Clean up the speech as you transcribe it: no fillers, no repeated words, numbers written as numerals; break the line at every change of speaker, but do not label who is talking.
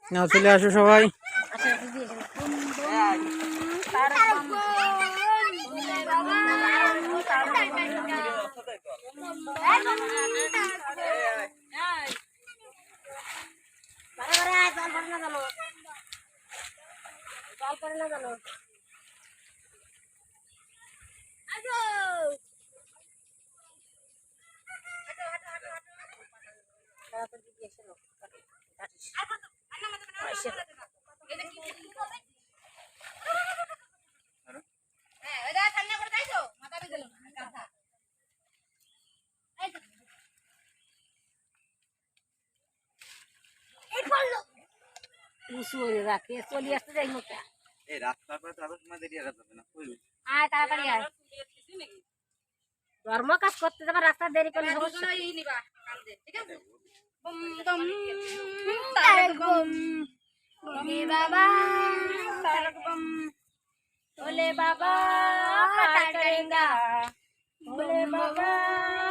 নাও চলে আসো সবাই।
চলে আসতে যাই মুখটা
এই রাস্তার পরে তো আবার সময় দেরি হয়ে যাবে না কই
আয় তাড়াতাড়ি আয় ধর্ম কাজ করতে যাবার রাস্তা দেরি করলে সমস্যা ঠিক আছে বাবা बोले बाबा पार करेंगा बोले बाबा